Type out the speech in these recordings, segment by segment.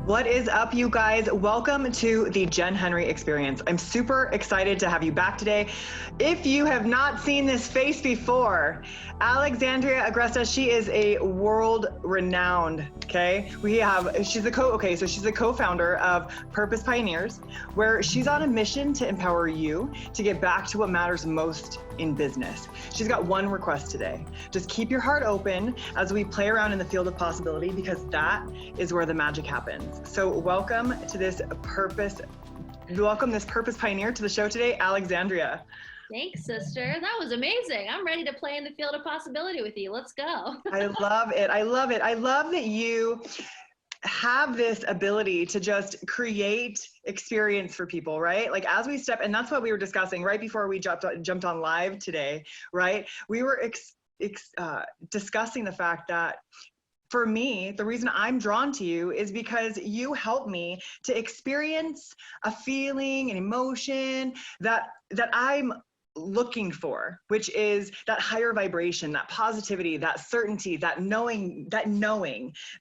What is up, you guys? Welcome to the Jenn Henry experience. I'm super excited to have you back today. If you have not seen this face before, Alexandria Agresta, she is a world-renowned, she's the co-founder of Purpose Pioneers, where she's on a mission to empower you to get back to what matters most in business. She's got one request today. Just keep your heart open as we play around in the field of possibility, because that is where the magic happens. So welcome this Purpose Pioneer to the show today, Alexandria. Thanks, sister. That was amazing. I'm ready to play in the field of possibility with you. Let's go. I love it. I love that you have this ability to just create experience for people, right? Like as we step, and that's what we were discussing right before we jumped on live today, right? We were discussing the fact that for me, the reason I'm drawn to you is because you help me to experience a feeling, an emotion that I'm looking for, which is that higher vibration, that positivity, that certainty, that knowing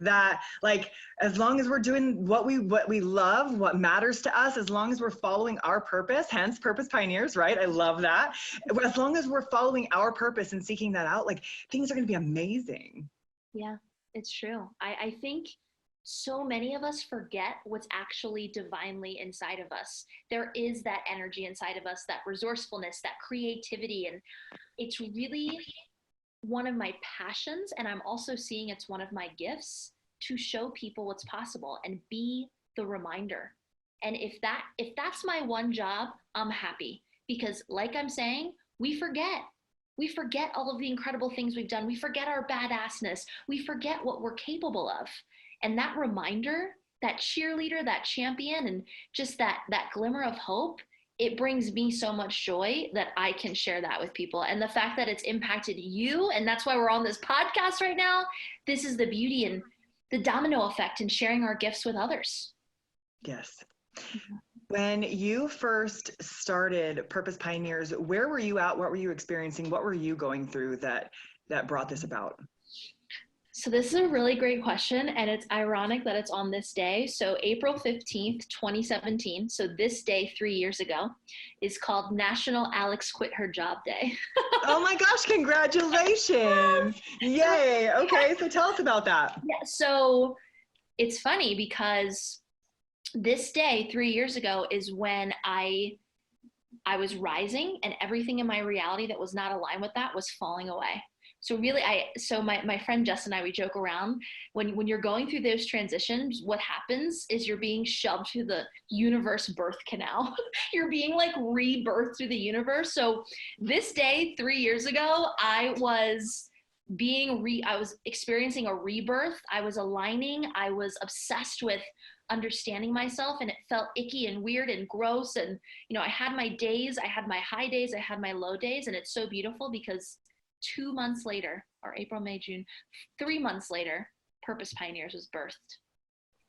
that, like, as long as we're doing what we love, what matters to us, as long as we're following our purpose, hence Purpose Pioneers, right? I love that. As long as we're following our purpose and seeking that out, like, things are going to be amazing. Yeah, it's true. I think so many of us forget what's actually divinely inside of us. There is that energy inside of us, that resourcefulness, that creativity. And it's really one of my passions. And I'm also seeing it's one of my gifts to show people what's possible and be the reminder. And if that's my one job, I'm happy, because like I'm saying, we forget all of the incredible things we've done. We forget our badassness. We forget what we're capable of. And that reminder, that cheerleader, that champion, and just that glimmer of hope, it brings me so much joy that I can share that with people. And the fact that it's impacted you, and that's why we're on this podcast right now, this is the beauty and the domino effect in sharing our gifts with others. Yes. When you first started Purpose Pioneers, where were you at? What were you experiencing? What were you going through that brought this about? So this is a really great question, and it's ironic that it's on this day. So April 15th, 2017, so this day 3 years ago, is called National Alex Quit Her Job Day. Oh my gosh, congratulations. Yay. Okay, so tell us about that. Yeah, so it's funny because this day 3 years ago is when I was rising, and everything in my reality that was not aligned with that was falling away. So really, my friend Jess and I, we joke around, when you're going through those transitions, what happens is you're being shoved through the universe birth canal. You're being like rebirthed through the universe. So this day 3 years ago, I was experiencing a rebirth. I was aligning. I was obsessed with understanding myself, and it felt icky and weird and gross. And, I had my days, I had my high days, I had my low days. And it's so beautiful because 2 months later, or April, May, June, 3 months later, Purpose Pioneers was birthed.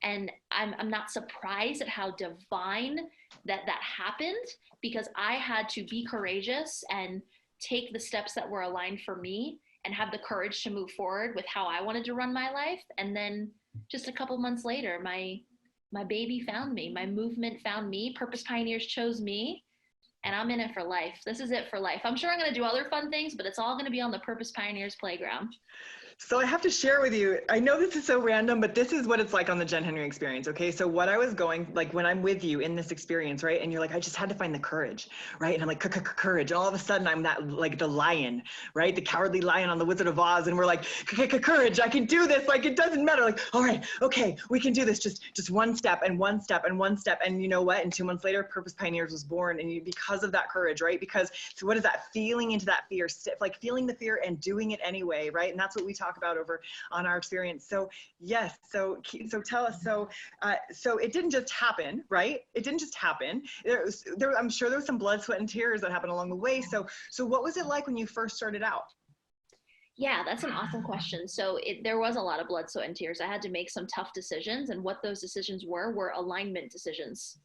And I'm not surprised at how divine that happened, because I had to be courageous and take the steps that were aligned for me and have the courage to move forward with how I wanted to run my life. And then just a couple months later, my baby found me, my movement found me, Purpose Pioneers chose me, and I'm in it for life. This is it for life. I'm sure I'm going to do other fun things, but it's all going to be on the Purpose Pioneers playground. So I have to share with you, I know this is so random, but this is what it's like on the Jenn Henry experience, okay? So what I was going, like when I'm with you in this experience, right? And you're like, I just had to find the courage, right? And I'm like, courage. And all of a sudden I'm that, like the lion, right? The cowardly lion on the Wizard of Oz. And we're like, courage, I can do this. Like, it doesn't matter. Like, all right, okay, we can do this. Just one step and one step and one step. And you know what? And 2 months later, Purpose Pioneers was born. And because of that courage, right? Because, so what is that? Feeling into that fear, like feeling the fear and doing it anyway, right? And that's what we talk about over on our experience. So yes, so tell us, so it didn't just happen, right? It didn't just happen. I'm sure there was some blood, sweat, and tears that happened along the way. So what was it like when you first started out? Yeah, that's an awesome question. So there was a lot of blood, sweat, and tears. I had to make some tough decisions, and what those decisions were alignment decisions.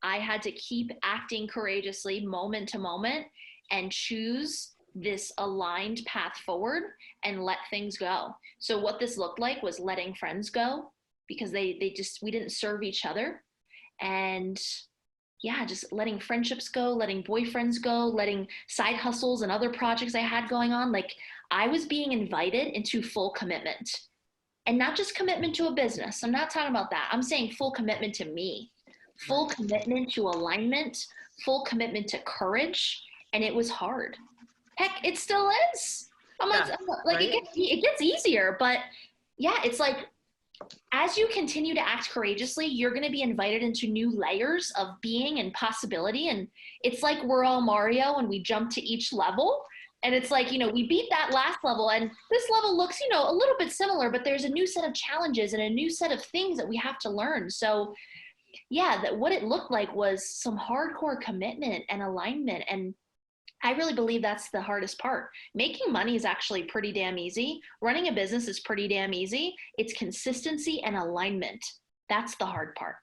I had to keep acting courageously moment to moment and choose this aligned path forward and let things go. So what this looked like was letting friends go, because we didn't serve each other. And yeah, just letting friendships go, letting boyfriends go, letting side hustles and other projects I had going on. Like, I was being invited into full commitment, and not just commitment to a business. I'm not talking about that. I'm saying full commitment to me, full commitment to alignment, full commitment to courage. And it was hard. Heck, it still is. Right? It gets easier, but yeah, it's like, as you continue to act courageously, you're going to be invited into new layers of being and possibility. And it's like we're all Mario and we jump to each level. And it's like, we beat that last level and this level looks, a little bit similar, but there's a new set of challenges and a new set of things that we have to learn. So yeah, that what it looked like was some hardcore commitment and alignment. And I really believe that's the hardest part. Making money is actually pretty damn easy. Running a business is pretty damn easy. It's consistency and alignment. That's the hard part.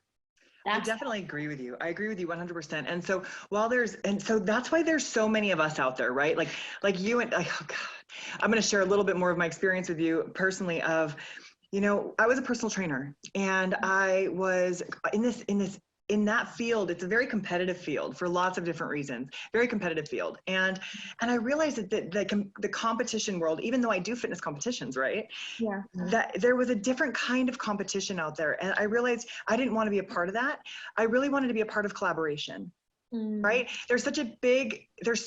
I definitely agree with you. I agree with you 100%. And so that's why there's so many of us out there, right? Like you and, oh God, I'm going to share a little bit more of my experience with you personally of, I was a personal trainer, and I was in that field. It's a very competitive field for lots of different reasons, very competitive field. And I realized that the competition world, even though I do fitness competitions, right? Yeah. That there was a different kind of competition out there. And I realized I didn't want to be a part of that. I really wanted to be a part of collaboration. Right? There's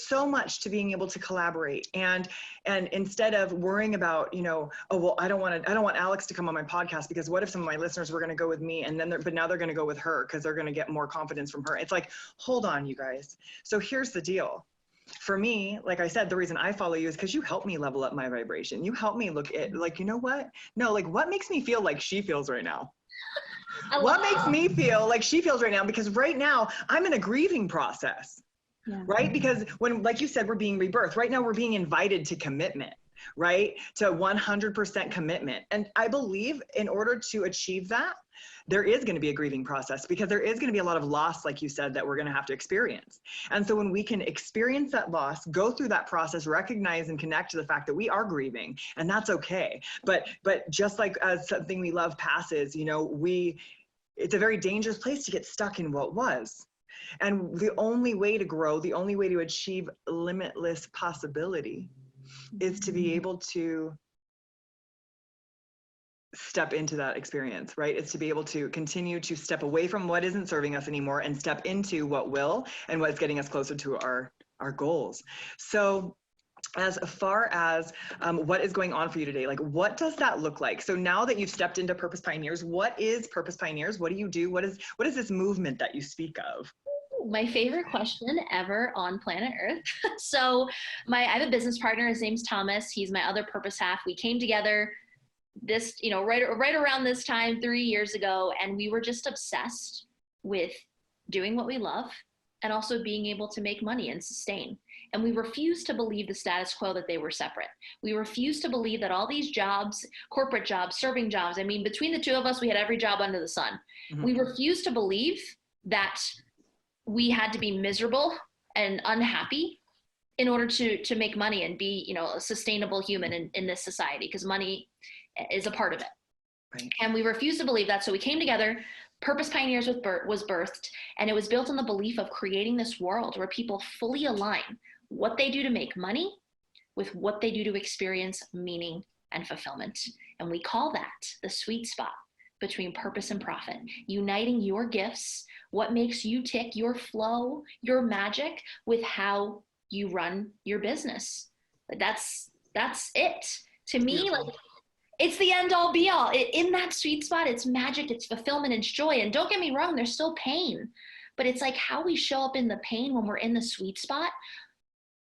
so much to being able to collaborate. And instead of worrying about, oh, well, I don't want Alex to come on my podcast because what if some of my listeners were going to go with me and then but now they're going to go with her because they're going to get more confidence from her. It's like, hold on, you guys. So here's the deal. For me, like I said, the reason I follow you is because you help me level up my vibration. You help me look at like, what makes me feel like she feels right now? What makes me feel like she feels right now? Because right now I'm in a grieving process, right? Because when, like you said, we're being rebirthed. Right now we're being invited to commitment, right? To 100% commitment. And I believe in order to achieve that, there is going to be a grieving process because there is going to be a lot of loss, like you said, that we're going to have to experience. And so when we can experience that loss, go through that process, recognize and connect to the fact that we are grieving, and that's okay. But just like as something we love passes, it's a very dangerous place to get stuck in what was. And the only way to grow, the only way to achieve limitless possibility is to be able to step into that experience, right? It's to be able to continue to step away from what isn't serving us anymore and step into what will and what's getting us closer to our goals. So as far as what is going on for you today, like what does that look like? So now that you've stepped into Purpose Pioneers, what is Purpose Pioneers? What do you do? What is this movement that you speak of? My favorite question ever on planet Earth. So I have a business partner. His name's Thomas. He's my other purpose half. We came together right around this time 3 years ago, and we were just obsessed with doing what we love and also being able to make money and sustain. And we refused to believe the status quo, that they were separate. We refused to believe that all these jobs, corporate jobs, serving jobs, I mean, between the two of us, we had every job under the sun. Mm-hmm. We refused to believe that we had to be miserable and unhappy in order to make money and be, a sustainable human in this society, because money is a part of it. Right. And we refused to believe that. So we came together. Purpose Pioneers was birthed, and it was built on the belief of creating this world where people fully align what they do to make money with what they do to experience meaning and fulfillment. And we call that the sweet spot between purpose and profit, uniting your gifts, what makes you tick, your flow, your magic, with how you run your business. That's it. To me, like, it's the end all be all. In that sweet spot, it's magic, it's fulfillment, it's joy. And don't get me wrong, there's still pain, but it's like how we show up in the pain when we're in the sweet spot.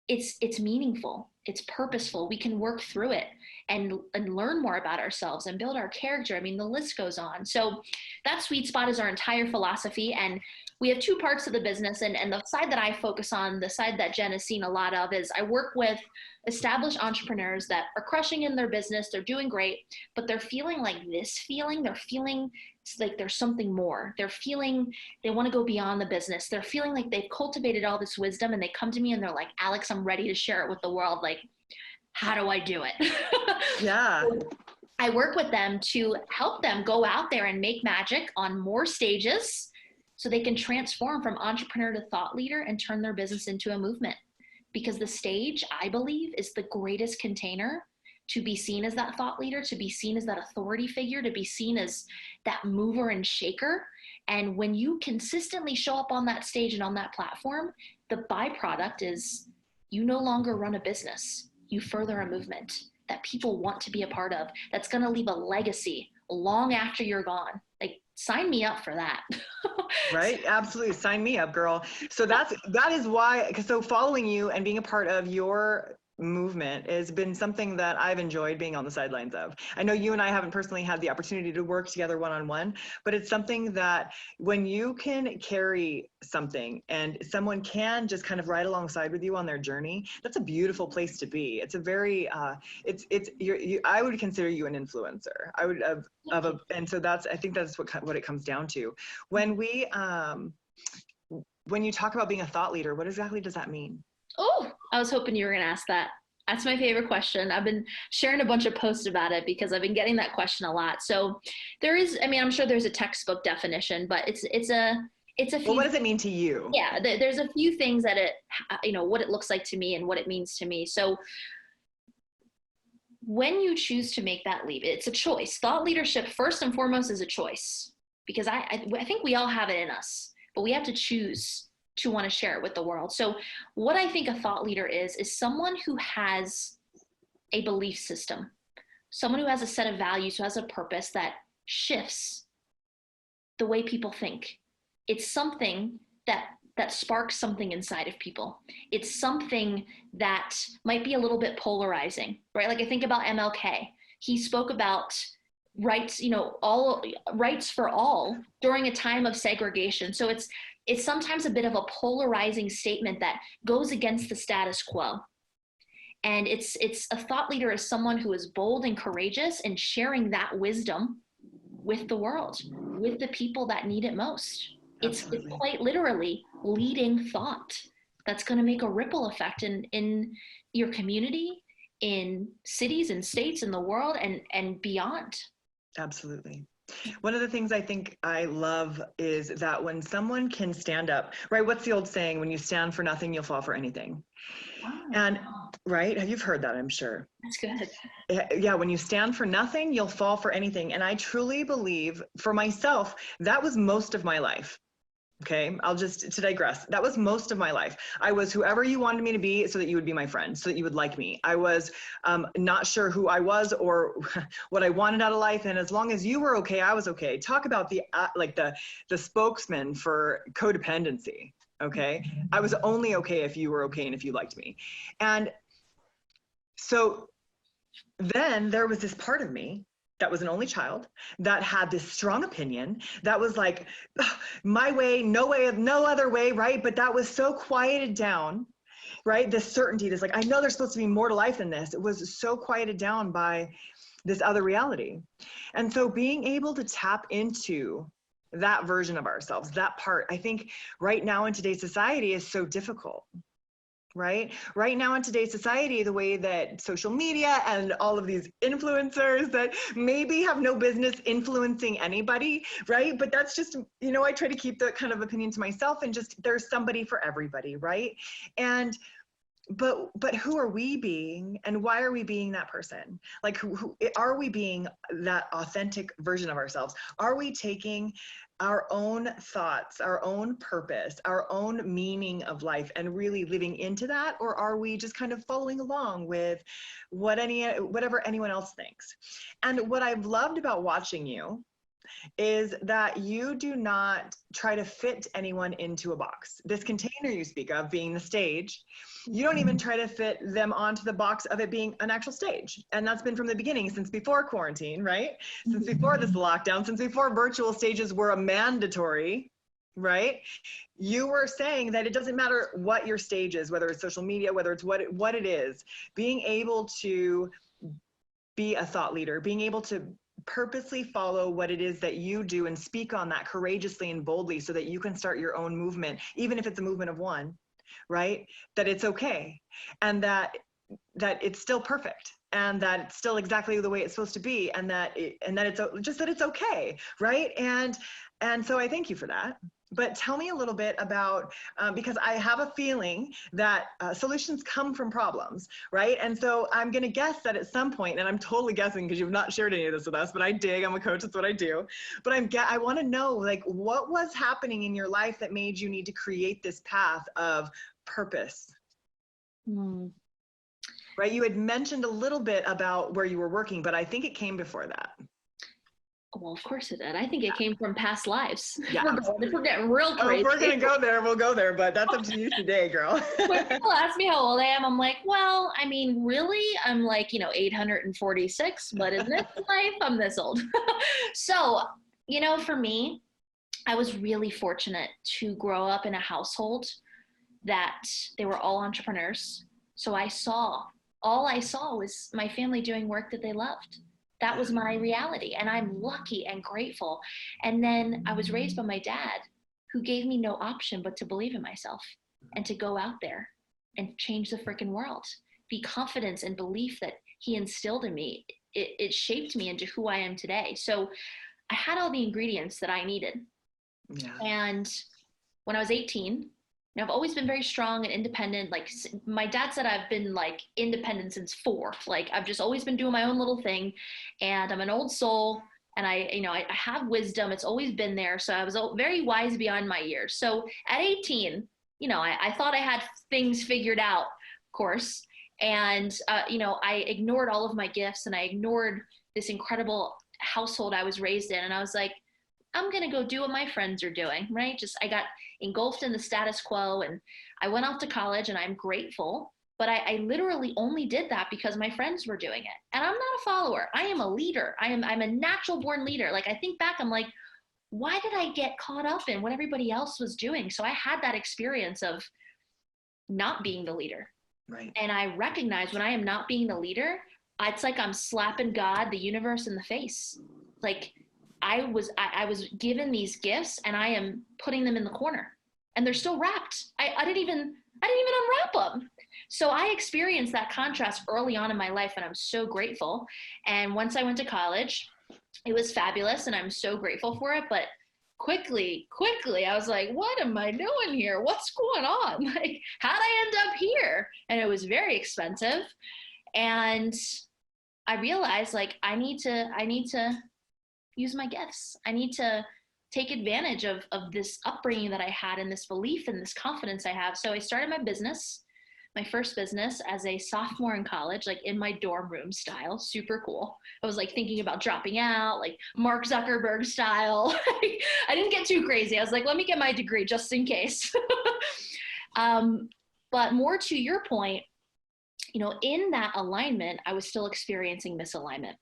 It's meaningful, it's purposeful. We can work through it and learn more about ourselves and build our character. I mean, the list goes on. So that sweet spot is our entire philosophy. And we have two parts of the business. And the side that I focus on, the side that Jenn has seen a lot of, is I work with established entrepreneurs that are crushing in their business. They're doing great, but they're feeling like they're feeling like there's something more. They're feeling they want to go beyond the business. They're feeling like they've cultivated all this wisdom, and they come to me and they're like, Alex, I'm ready to share it with the world. Like, how do I do it? Yeah. I work with them to help them go out there and make magic on more stages so they can transform from entrepreneur to thought leader and turn their business into a movement. Because the stage, I believe, is the greatest container to be seen as that thought leader, to be seen as that authority figure, to be seen as that mover and shaker. And when you consistently show up on that stage and on that platform, the byproduct is you no longer run a business, you further a movement that people want to be a part of, that's going to leave a legacy long after you're gone. Like, sign me up for that. Right? Absolutely. Sign me up, girl. So that is why, because so following you and being a part of your movement has been something that I've enjoyed being on the sidelines of. I know you and I haven't personally had the opportunity to work together one-on-one, but it's something that when you can carry something and someone can just kind of ride alongside with you on their journey, that's a beautiful place to be. It's a very, I would consider you an influencer. I would and so I think that's what it comes down to. When you talk about being a thought leader, what exactly does that mean? Oh, I was hoping you were going to ask that. That's my favorite question. I've been sharing a bunch of posts about it because I've been getting that question a lot. So there is, I mean, I'm sure there's a textbook definition, but it's a few. Well, what does it mean to you? Yeah, there's a few things that what it looks like to me and what it means to me. So when you choose to make that leap, it's a choice. Thought leadership, first and foremost, is a choice, because I think we all have it in us, but we have to choose to want to share it with the world. So what I think a thought leader is someone who has a belief system, someone who has a set of values, who has a purpose that shifts the way people think. It's something that sparks something inside of people. It's something that might be a little bit polarizing, right? Like I think about MLK. He spoke about rights, all rights for all during a time of segregation. So it's sometimes a bit of a polarizing statement that goes against the status quo. And it's a thought leader is someone who is bold and courageous and sharing that wisdom with the world, with the people that need it most. It's quite literally leading thought that's going to make a ripple effect in your community, in cities and states in the world and beyond. Absolutely. One of the things I think I love is that when someone can stand up, right? What's the old saying? When you stand for nothing, you'll fall for anything. Oh. And right? You've heard that, I'm sure. That's good. Yeah, when you stand for nothing, you'll fall for anything. And I truly believe, for myself, that was most of my life. Okay, to digress. That was most of my life. I was whoever you wanted me to be so that you would be my friend, so that you would like me. I was not sure who I was or what I wanted out of life. And as long as you were okay, I was okay. Talk about the spokesman for codependency. Okay, I was only okay if you were okay and if you liked me. And so then there was this part of me that was an only child, that had this strong opinion, that was like, my way, no other way, right? But that was so quieted down, right? This certainty, this like, I know there's supposed to be more to life than this. It was so quieted down by this other reality. And so being able to tap into that version of ourselves, that part, I think right now in today's society is so difficult. Right now in today's society, the way that social media and all of these influencers that maybe have no business influencing anybody, right? But that's just, I try to keep that kind of opinion to myself, and just there's somebody for everybody, right? And but who are we being, and why are we being that person? Like, who are we being that authentic version of ourselves? Are we taking our own thoughts, our own purpose, our own meaning of life and really living into that? Or are we just kind of following along with whatever anyone else thinks? And what I've loved about watching you is that you do not try to fit anyone into a box. This container you speak of being the stage, you don't even try to fit them onto the box of it being an actual stage. And that's been from the beginning, since before quarantine, right? Since before this lockdown, since before virtual stages were a mandatory, right? You were saying that it doesn't matter what your stage is, whether it's social media, whether it's what it is, being able to be a thought leader, being able to purposely follow what it is that you do and speak on that courageously and boldly so that you can start your own movement, even if it's a movement of one, right? That it's okay, and that it's still perfect, and that it's still exactly the way it's supposed to be, and that it's just that it's okay, right? And so I thank you for that. But tell me a little bit about, because I have a feeling that solutions come from problems, right? And so I'm going to guess that at some point, and I'm totally guessing because you've not shared any of this with us, but I dig, I'm a coach, that's what I do. But I want to know, like, what was happening in your life that made you need to create this path of purpose? Right? You had mentioned a little bit about where you were working, but I think it came before that. Well, of course it did. I think it came from past lives. Yeah. We're getting real crazy. If we're going to go there, we'll go there, but that's up to you today, girl. When people ask me how old I am, I'm like, well, I mean, really? I'm like, 846, but in this life, I'm this old. So, for me, I was really fortunate to grow up in a household that they were all entrepreneurs. So all I saw was my family doing work that they loved. That was my reality. And I'm lucky and grateful. And then I was raised by my dad, who gave me no option but to believe in myself and to go out there and change the freaking world. The confidence and belief that he instilled in me, it shaped me into who I am today. So I had all the ingredients that I needed. Yeah. And when I was 18, I've always been very strong and independent. Like my dad said, I've been like independent since 4. Like I've just always been doing my own little thing, and I'm an old soul, and I have wisdom. It's always been there. So I was very wise beyond my years. So at 18, I thought I had things figured out, of course. And, I ignored all of my gifts, and I ignored this incredible household I was raised in. And I was like, I'm going to go do what my friends are doing, right? I got engulfed in the status quo, and I went off to college, and I'm grateful, but I literally only did that because my friends were doing it. And I'm not a follower. I am a leader. I'm a natural born leader. Like I think back, I'm like, why did I get caught up in what everybody else was doing? So I had that experience of not being the leader. Right. And I recognize when I am not being the leader, it's like I'm slapping God, the universe in the face. Like, I was given these gifts, and I am putting them in the corner, and they're still wrapped. I didn't even unwrap them. So I experienced that contrast early on in my life, and I'm so grateful. And once I went to college, it was fabulous, and I'm so grateful for it. But quickly, I was like, what am I doing here? What's going on? Like, how'd I end up here? And it was very expensive. And I realized, like, I need to use my gifts. I need to take advantage of this upbringing that I had, and this belief and this confidence I have. So I started my first business as a sophomore in college, like in my dorm room style, super cool. I was like thinking about dropping out, like Mark Zuckerberg style. I didn't get too crazy. I was like, let me get my degree just in case. But more to your point, in that alignment, I was still experiencing misalignment.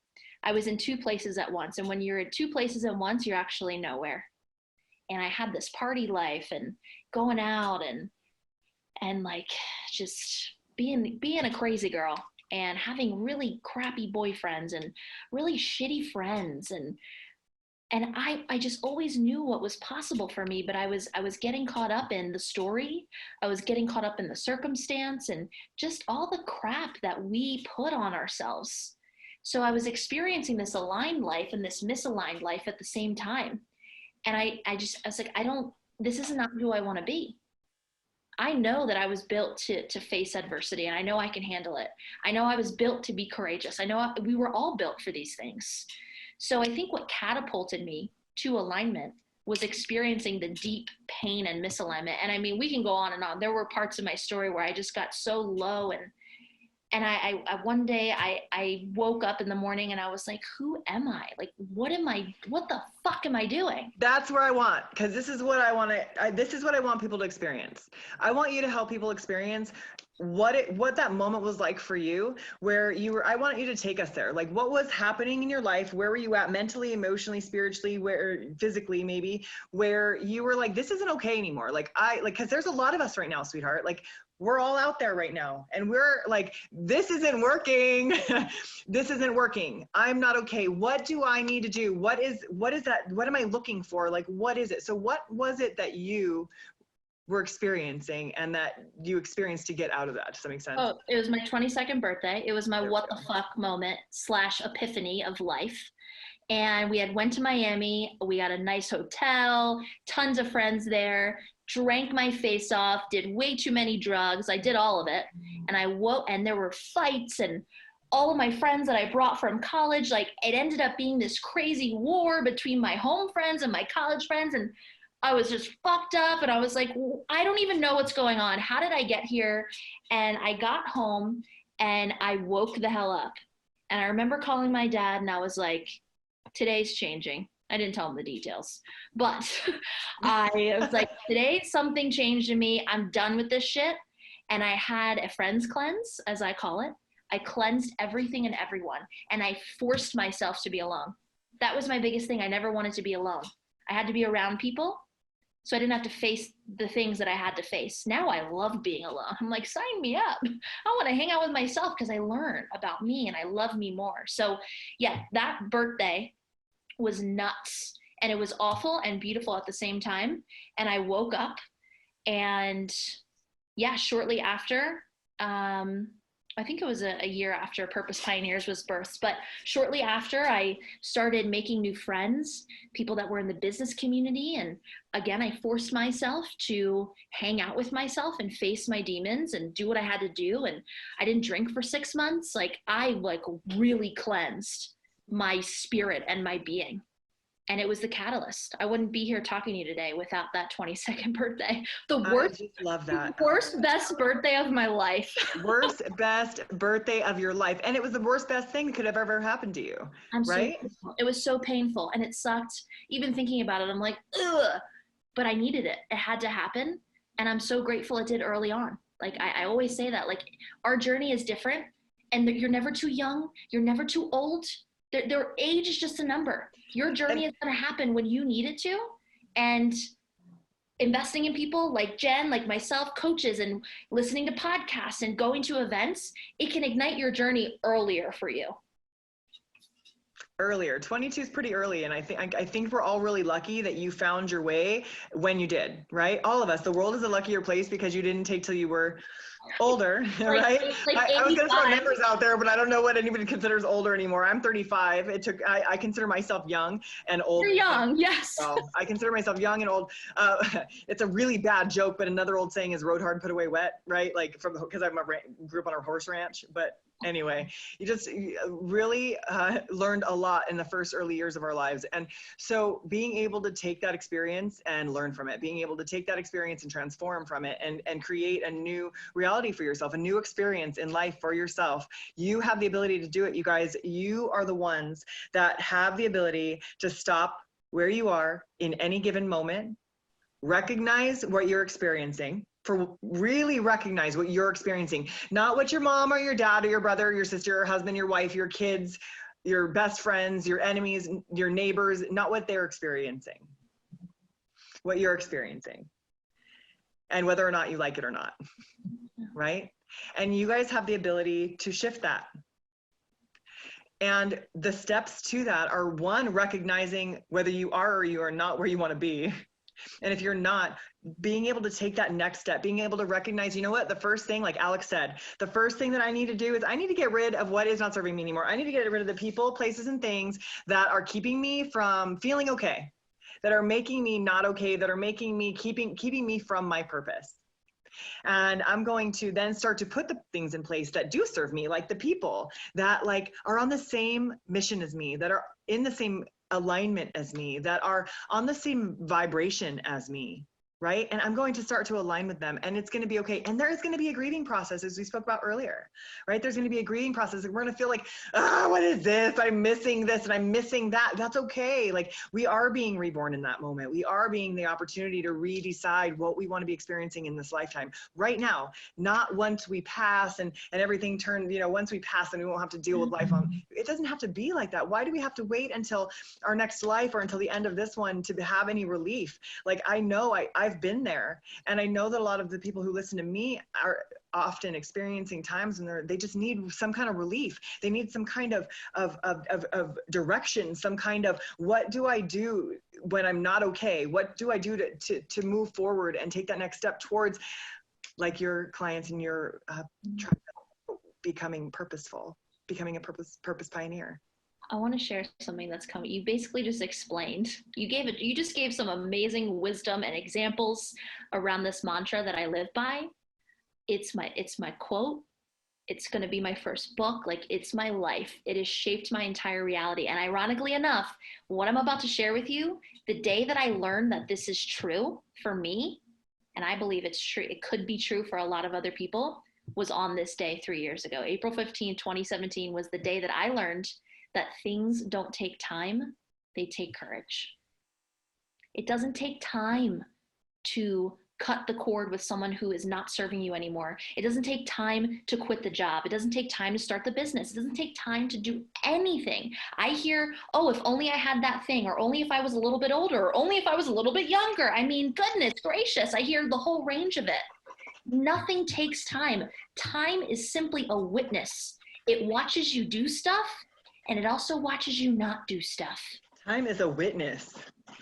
I was in 2 places at once. And when you're in 2 places at once, you're actually nowhere. And I had this party life and going out and like just being a crazy girl, and having really crappy boyfriends and really shitty friends. And I just always knew what was possible for me, but I was getting caught up in the story. I was getting caught up in the circumstance and just all the crap that we put on ourselves. So I was experiencing this aligned life and this misaligned life at the same time. And I was like, this is not who I want to be. I know that I was built to face adversity, and I know I can handle it. I know I was built to be courageous. I know we were all built for these things. So I think what catapulted me to alignment was experiencing the deep pain and misalignment. And I mean, we can go on and on. There were parts of my story where I just got so low, and I one day I woke up in the morning and I was like, who am I? Like, what the fuck am I doing? That's where I want, because this is what I want people to experience. I want you to help people experience what that moment was like for you, where I want you to take us there. Like, what was happening in your life? Where were you at mentally, emotionally, spiritually, physically, maybe, where you were like, this isn't okay anymore. Because there's a lot of us right now, sweetheart. Like, we're all out there right now, and we're like, this isn't working. This isn't working. I'm not okay. What do I need to do? What is that? What am I looking for? Like, what is it? So what was it that you were experiencing and that you experienced to get out of that? Does that make sense? Oh, it was my 22nd birthday. It was my what the fuck moment / epiphany of life. And we had went to Miami. We got a nice hotel, tons of friends there, drank my face off, did way too many drugs. I did all of it. And I woke, and there were fights, and all of my friends that I brought from college, like it ended up being this crazy war between my home friends and my college friends. And I was just fucked up. And I was like, I don't even know what's going on. How did I get here? And I got home and I woke the hell up. And I remember calling my dad and I was like, today's changing. I didn't tell him the details, but I was like, today something changed in me. I'm done with this shit. And I had a friends cleanse, as I call it. I cleansed everything and everyone, and I forced myself to be alone. That was my biggest thing. I never wanted to be alone. I had to be around people, so I didn't have to face the things that I had to face. Now I love being alone. I'm like, sign me up. I want to hang out with myself because I learn about me and I love me more. So yeah, that birthday was nuts, and it was awful and beautiful at the same time. And I woke up, and yeah, shortly after, I think it was a year after Purpose Pioneers was birthed, but shortly after I started making new friends, people that were in the business community. And again, I forced myself to hang out with myself and face my demons and do what I had to do. And I didn't drink for 6 months. Like I really cleansed my spirit and my being. And it was the catalyst. I wouldn't be here talking to you today without that 22nd birthday. The worst, I just love that. Worst, best birthday of my life. Worst, best birthday of your life. And it was the worst, best thing that could have ever happened to you, right? It was so painful and it sucked. Even thinking about it, I'm like, ugh, but I needed it. It had to happen. And I'm so grateful it did early on. Like I always say that, like our journey is different and you're never too young. You're never too old. Their age is just a number. Your journey is going to happen when you need it to. And investing in people like Jen, like myself, coaches, and listening to podcasts and going to events, it can ignite your journey earlier for you. Earlier. 22 is pretty early. And I think we're all really lucky that you found your way when you did, right? All of us. The world is a luckier place because you didn't take till you were older, right? I was going to throw numbers out there, but I don't know what anybody considers older anymore. I'm 35. I consider myself young and old. You're young, yes. So I consider myself young and old. It's a really bad joke, but another old saying is "rode hard, put away wet," right? Like because I grew up on a horse ranch, but anyway, you really learned a lot in the first early years of our lives. And so being able to take that experience and learn from it, being able to take that experience and transform from it and create a new reality for yourself, a new experience in life for yourself. You have the ability to do it, you guys. You are the ones that have the ability to stop where you are in any given moment, recognize what you're experiencing, really recognize what you're experiencing, not what your mom or your dad or your brother or your sister or husband, your wife, your kids, your best friends, your enemies, your neighbors, not what they're experiencing, what you're experiencing, and whether or not you like it or not, right? And you guys have the ability to shift that. And the steps to that are, one, recognizing whether you are or you are not where you want to be. And if you're not, being able to take that next step, being able to recognize, you know what, the first thing, like Alex said, the first thing that I need to do is I need to get rid of what is not serving me anymore. I need to get rid of the people, places, and things that are keeping me from feeling okay, that are making me not okay, that are making me, keeping me from my purpose. And I'm going to then start to put the things in place that do serve me, like the people that like are on the same mission as me, that are in the same alignment as me, that are on the same vibration as me, right? And I'm going to start to align with them, and it's going to be okay. And there is going to be a grieving process, as we spoke about earlier, right? There's going to be a grieving process, and we're going to feel like, what is this? I'm missing this and I'm missing that. That's okay. Like, we are being reborn in that moment. We are being the opportunity to redecide what we want to be experiencing in this lifetime right now, not once we pass and everything turned, once we pass and we won't have to deal with life on. It doesn't have to be like that. Why do we have to wait until our next life or until the end of this one to have any relief? Like, I know I I've been there. And I know that a lot of the people who listen to me are often experiencing times when they just need some kind of relief. They need some kind of direction, some kind of, what do I do when I'm not okay? What do I do to move forward and take that next step towards, like your clients and your becoming purposeful, becoming a purpose pioneer? I want to share something that's coming. You basically just explained. You just gave some amazing wisdom and examples around this mantra that I live by. It's my quote. It's going to be my first book. Like, it's my life. It has shaped my entire reality. And ironically enough, what I'm about to share with you, the day that I learned that this is true for me, and I believe it's true, it could be true for a lot of other people, was on this day 3 years ago. April 15, 2017 was the day that I learned that things don't take time, they take courage. It doesn't take time to cut the cord with someone who is not serving you anymore. It doesn't take time to quit the job. It doesn't take time to start the business. It doesn't take time to do anything. I hear, oh, if only I had that thing, or only if I was a little bit older, or only if I was a little bit younger. I mean, goodness gracious, I hear the whole range of it. Nothing takes time. Time is simply a witness. It watches you do stuff, and it also watches you not do stuff. Time is a witness.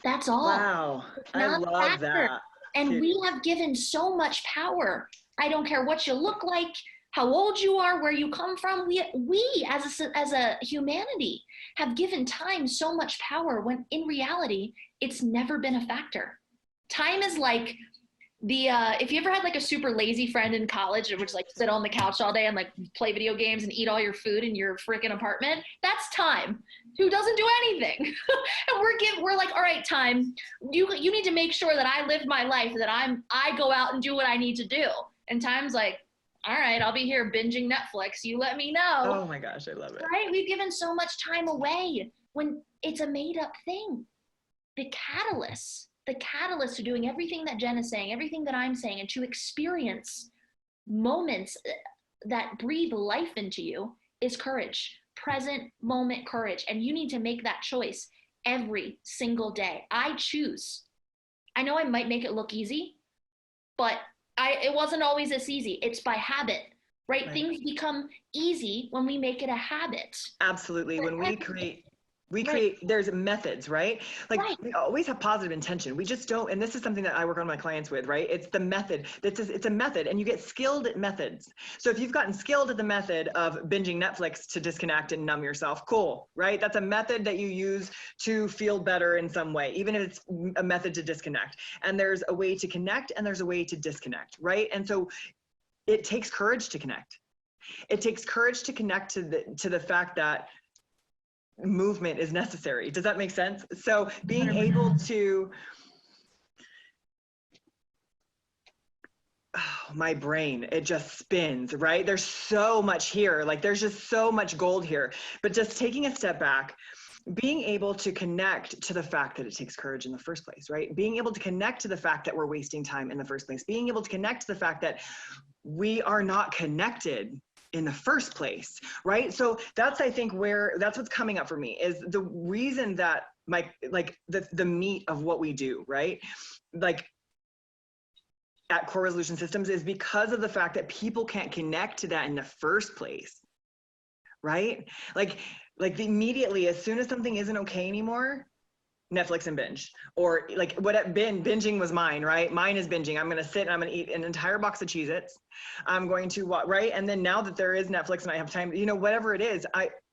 That's all. Wow. I love that. And we have given so much power. I don't care what you look like, how old you are, where you come from. We as a humanity have given time so much power, when in reality, it's never been a factor. Time is like if you ever had like a super lazy friend in college, which like sit on the couch all day and like play video games and eat all your food in your freaking apartment, that's time, who doesn't do anything. And we're like, all right, time, you need to make sure that I live my life, that I go out and do what I need to do. And time's like, all right, I'll be here binging Netflix, you let me know. Oh my gosh, I love it. Right? We've given so much time away when it's a made up thing. The catalyst to doing everything that Jenn is saying, everything that I'm saying, and to experience moments that breathe life into you is courage. Present moment courage. And you need to make that choice every single day. I choose. I know I might make it look easy, but it wasn't always this easy. It's by habit, right? Things become easy when we make it a habit. Absolutely. When we create, there's methods, right? Like we always have positive intention. We just don't, and this is something that I work on my clients with, right? It's the method. It's a method, and you get skilled at methods. So if you've gotten skilled at the method of binging Netflix to disconnect and numb yourself, cool, right? That's a method that you use to feel better in some way, even if it's a method to disconnect. And there's a way to connect and there's a way to disconnect, right? And so it takes courage to connect. It takes courage to connect to the fact that movement is necessary. Does that make sense? So being able to, my brain, it just spins, right? There's so much here. Like there's just so much gold here. But just taking a step back, being able to connect to the fact that it takes courage in the first place, right? Being able to connect to the fact that we're wasting time in the first place. Being able to connect to the fact that we are not connected in the first place, right? So that's, I think, that's what's coming up for me, is the reason that the meat of what we do, right? Like at Core Resolution Systems, is because of the fact that people can't connect to that in the first place, right? Like immediately, as soon as something isn't okay anymore, Netflix and binge. Or like binging was mine, right? Mine is binging. I'm going to sit and I'm going to eat an entire box of Cheez-Its. I'm going to, right? And then now that there is Netflix and I have time, whatever it is,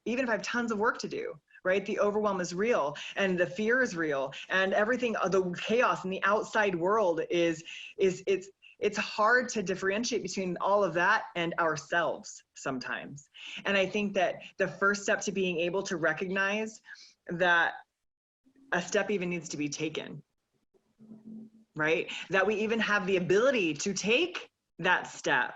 even if I have tons of work to do, right? The overwhelm is real and the fear is real and everything, the chaos in the outside world it's hard to differentiate between all of that and ourselves sometimes. And I think that the first step to being able to recognize that a step even needs to be taken, right? That we even have the ability to take that step,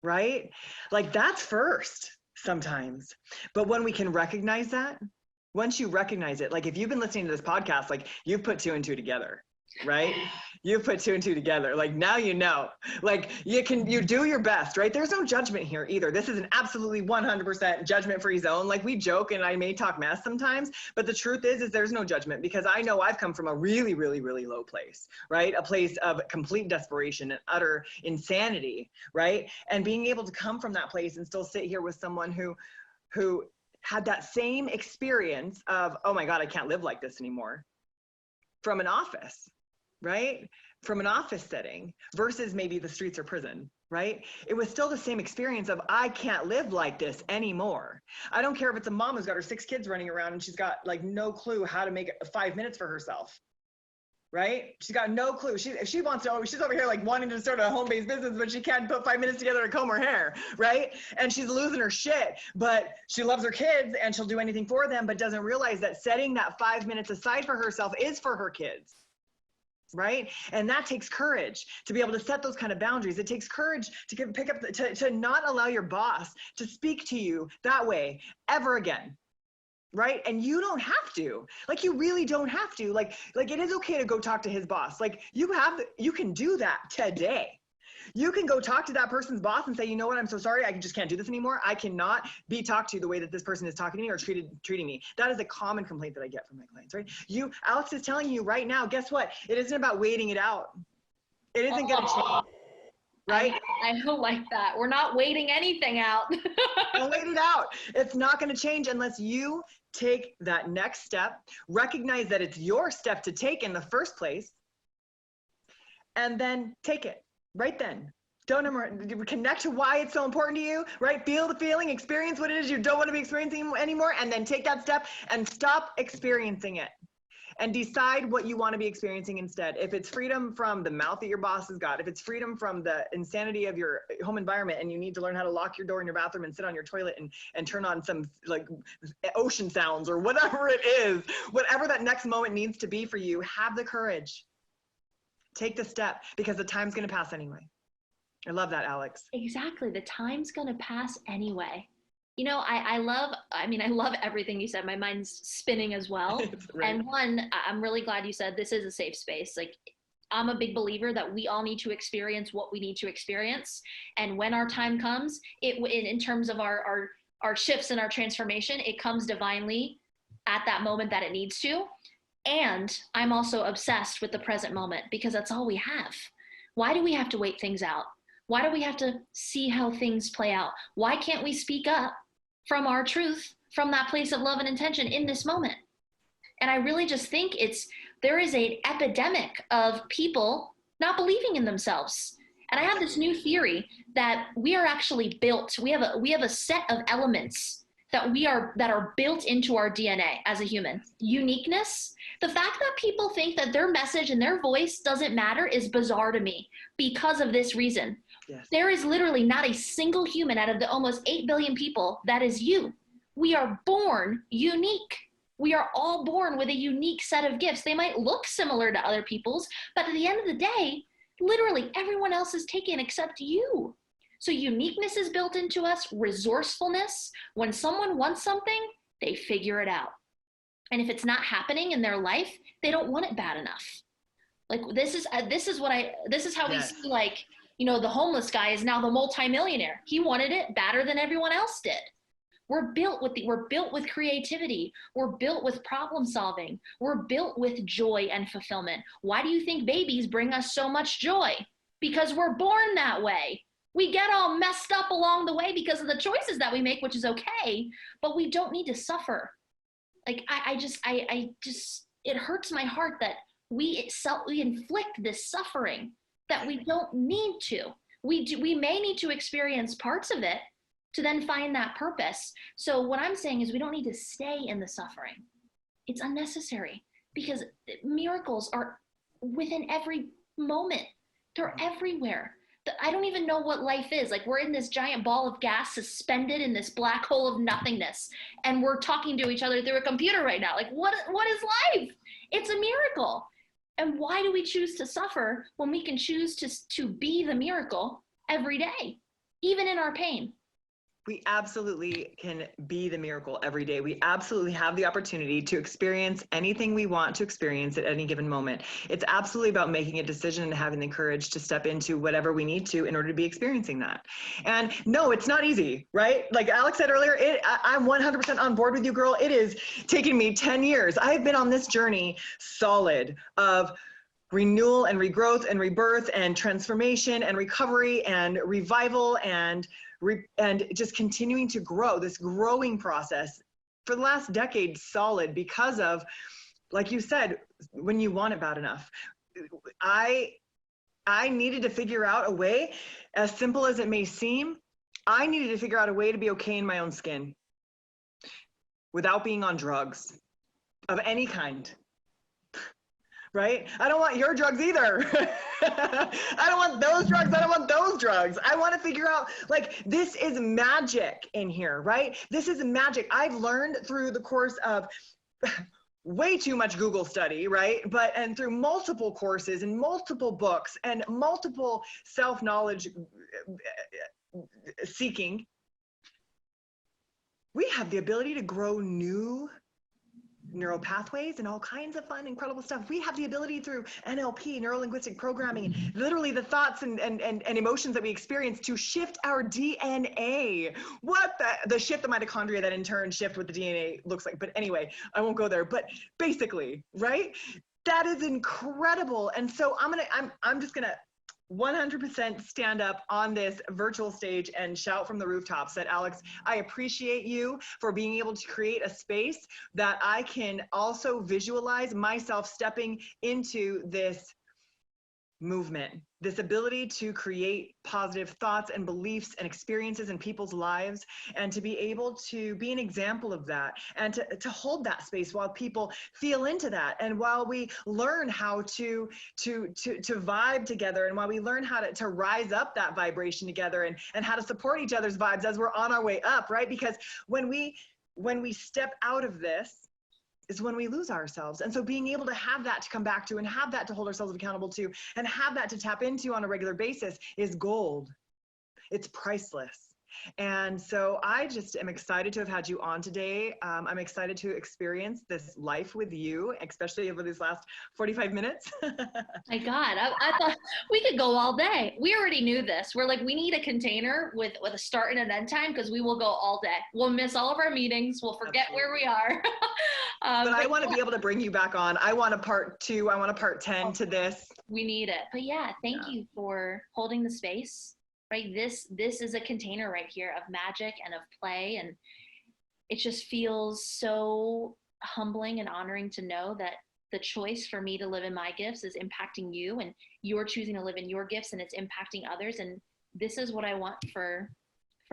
right? Like that's first sometimes. But when we can recognize that, once you recognize it, like if you've been listening to this podcast, like you've put 2 and 2 together. right? You put two and two together. Like now you know. Like you do your best, right? There's no judgment here either. This is an absolutely 100% judgment-free zone. Like we joke and I may talk mess sometimes, but the truth is there's no judgment because I know I've come from a really, really, really low place, right? A place of complete desperation and utter insanity, right? And being able to come from that place and still sit here with someone who had that same experience of, oh my God, I can't live like this anymore, from an office, right? From an office setting versus maybe the streets or prison, right? It was still the same experience of, I can't live like this anymore. I don't care if it's a mom who's got her 6 kids running around and she's got like no clue how to make 5 minutes for herself, right? She's got no clue. She wants to, she's over here like wanting to start a home-based business, but she can't put 5 minutes together to comb her hair, right? And she's losing her shit, but she loves her kids and she'll do anything for them, but doesn't realize that setting that 5 minutes aside for herself is for her kids. Right? And that takes courage to be able to set those kind of boundaries. It takes courage to not allow your boss to speak to you that way ever again. Right? And you don't have to, like, you really don't have to, like it is okay to go talk to his boss. Like you can do that today. You can go talk to that person's boss and say, you know what, I'm so sorry, I just can't do this anymore. I cannot be talked to the way that this person is talking to me or treating me. That is a common complaint that I get from my clients, right? Alex is telling you right now, guess what? It isn't about waiting it out. It isn't going to change, right? I don't like that. We're not waiting anything out. Don't wait it out. It's not going to change unless you take that next step, recognize that it's your step to take in the first place, and then take it. Right then. Don't connect to why it's so important to you, right? Feel the feeling, experience what it is you don't want to be experiencing anymore, and then take that step and stop experiencing it. And decide what you want to be experiencing instead. If it's freedom from the mouth that your boss has got, if it's freedom from the insanity of your home environment and you need to learn how to lock your door in your bathroom and sit on your toilet and turn on some like ocean sounds or whatever it is, whatever that next moment needs to be for you, have the courage. Take the step because the time's going to pass anyway. I love that, Alex. Exactly. The time's going to pass anyway. You know, I love everything you said. My mind's spinning as well. Right. And one, I'm really glad you said this is a safe space. Like, I'm a big believer that we all need to experience what we need to experience. And when our time comes, in terms of our shifts and our transformation, it comes divinely at that moment that it needs to. And I'm also obsessed with the present moment because that's all we have. Why do we have to wait things out? Why do we have to see how things play out? Why can't we speak up from our truth, from that place of love and intention in this moment? And I really just think there is an epidemic of people not believing in themselves. And I have this new theory that we are actually built. We have a set of elements that are built into our DNA as a human. Uniqueness. The fact that people think that their message and their voice doesn't matter is bizarre to me because of this reason. Yes. There is literally not a single human out of the almost 8 billion people that is you. We are born unique. We are all born with a unique set of gifts. They might look similar to other people's, but at the end of the day, literally everyone else is taken except you. So uniqueness is built into us, resourcefulness. When someone wants something, they figure it out. And if it's not happening in their life, they don't want it bad enough. Like this is how we see, like, you know, the homeless guy is now the multimillionaire. He wanted it better than everyone else did. We're built with creativity. We're built with problem solving. We're built with joy and fulfillment. Why do you think babies bring us so much joy? Because we're born that way. We get all messed up along the way because of the choices that we make, which is okay, but we don't need to suffer. Like, it hurts my heart that we inflict this suffering that we don't need to. We may need to experience parts of it to then find that purpose. So what I'm saying is we don't need to stay in the suffering. It's unnecessary because miracles are within every moment. They're everywhere. I don't even know what life is. Like, we're in this giant ball of gas suspended in this black hole of nothingness. And we're talking to each other through a computer right now. Like, what is life? It's a miracle. And why do we choose to suffer when we can choose to be the miracle every day, even in our pain? We absolutely can be the miracle every day. We absolutely have the opportunity to experience anything we want to experience at any given moment. It's absolutely about making a decision and having the courage to step into whatever we need to in order to be experiencing that. And no, it's not easy, right? Like Alex said earlier, I'm 100% on board with you, girl. It is taking me 10 years. I've been on this journey solid of renewal and regrowth and rebirth and transformation and recovery and revival and just continuing to grow, this growing process for the last decade solid because of, like you said, when you want it bad enough. I needed to figure out a way, as simple as it may seem, I needed to figure out a way to be okay in my own skin without being on drugs of any kind. Right? I don't want your drugs either. I don't want those drugs. I don't want those drugs. I want to figure out, like, this is magic in here, right? This is magic. I've learned through the course of way too much Google study, right? And through multiple courses and multiple books and multiple self-knowledge seeking, we have the ability to grow new neural pathways and all kinds of fun, incredible stuff. We have the ability through NLP, neuro-linguistic programming, literally the thoughts and emotions that we experience to shift our DNA. What the shift the mitochondria that in turn shift what the DNA looks like. But anyway, I won't go there. But basically, right? That is incredible. And so I'm just gonna 100% stand up on this virtual stage and shout from the rooftops that, Alex, I appreciate you for being able to create a space that I can also visualize myself stepping into this movement, this ability to create positive thoughts and beliefs and experiences in people's lives, and to be able to be an example of that, and to hold that space while people feel into that, and while we learn how to vibe together, and while we learn how to rise up that vibration together, and how to support each other's vibes as we're on our way up, right? Because when we step out of this is when we lose ourselves. And so being able to have that to come back to, and have that to hold ourselves accountable to, and have that to tap into on a regular basis is gold. It's priceless. And so I just am excited to have had you on today. I'm excited to experience this life with you, especially over these last 45 minutes. My God, I thought we could go all day. We already knew this. We're like, we need a container with a start and an end time, because we will go all day. We'll miss all of our meetings. We'll forget where we are. But I want to be able to bring you back on. I want a part 2. I want a part 10 to this. We need it. But yeah, thank you for holding the space. Right, this is a container right here of magic and of play, and it just feels so humbling and honoring to know that the choice for me to live in my gifts is impacting you, and you're choosing to live in your gifts and it's impacting others. And this is what I want for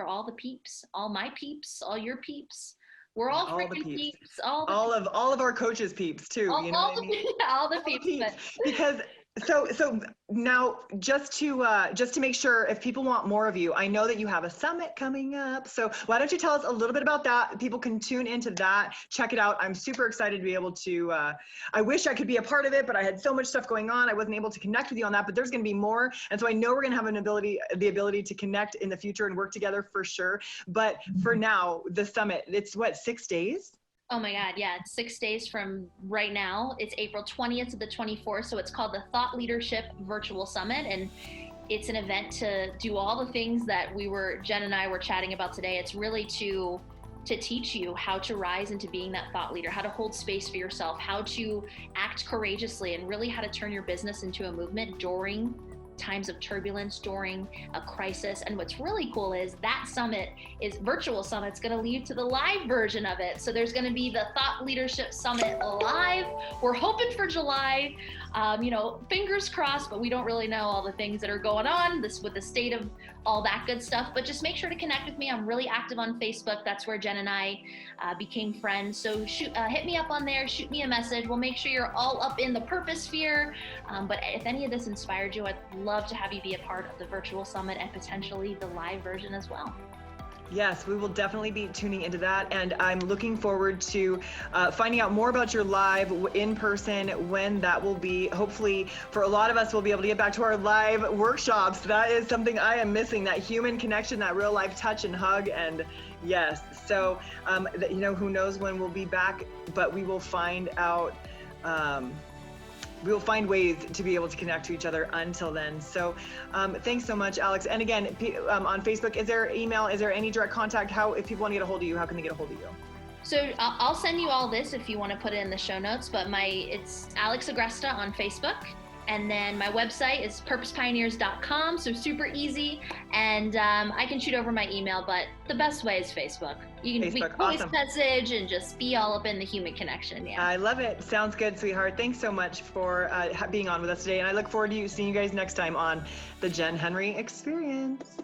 all the peeps, all my peeps, all your peeps. We're all freaking peeps. All of our coaches peeps too. You know what I mean? All the peeps. Because so now just to make sure, if people want more of you, I know that you have a summit coming up. So why don't you tell us a little bit about that? People can tune into that, check it out. I'm super excited to be able to, I wish I could be a part of it, but I had so much stuff going on. I wasn't able to connect with you on that, but there's going to be more. And so I know we're going to have the ability to connect in the future and work together for sure. But for now, the summit, it's what, 6 days? Oh my God, yeah, it's 6 days from right now. It's April 20th to the 24th, so it's called the Thought Leadership Virtual Summit, and it's an event to do all the things that Jenn and I were chatting about today. It's really to teach you how to rise into being that thought leader, how to hold space for yourself, how to act courageously, and really how to turn your business into a movement during times of turbulence, during a crisis. And what's really cool is that summit is virtual summit. It's going to lead to the live version of it. So there's going to be the Thought Leadership Summit live. We're hoping for July, fingers crossed, but we don't really know all the things that are going on with the state of all that good stuff. But just make sure to connect with me. I'm really active on Facebook. That's where Jenn and I became friends. So hit me up on there, shoot me a message. We'll make sure you're all up in the purpose sphere. But if any of this inspired you, I'd love to have you be a part of the virtual summit and potentially the live version as well. Yes, we will definitely be tuning into that. And I'm looking forward to finding out more about your live in person, when that will be. Hopefully, for a lot of us, we'll be able to get back to our live workshops. That is something I am missing, that human connection, that real life touch and hug. And yes, so, who knows when we'll be back, but we will find out. We will find ways to be able to connect to each other until then. So thanks so much, Alex. And again, on Facebook, is there email? Is there any direct contact? If people want to get a hold of you, how can they get a hold of you? So I'll send you all this if you want to put it in the show notes, but it's Alex Agresta on Facebook. And then my website is purposepioneers.com, so super easy. And I can shoot over my email, but the best way is Facebook. You can voice message and just be all up in the human connection. Yeah, I love it. Sounds good, sweetheart. Thanks so much for being on with us today. And I look forward to seeing you guys next time on the Jenn Henry Experience.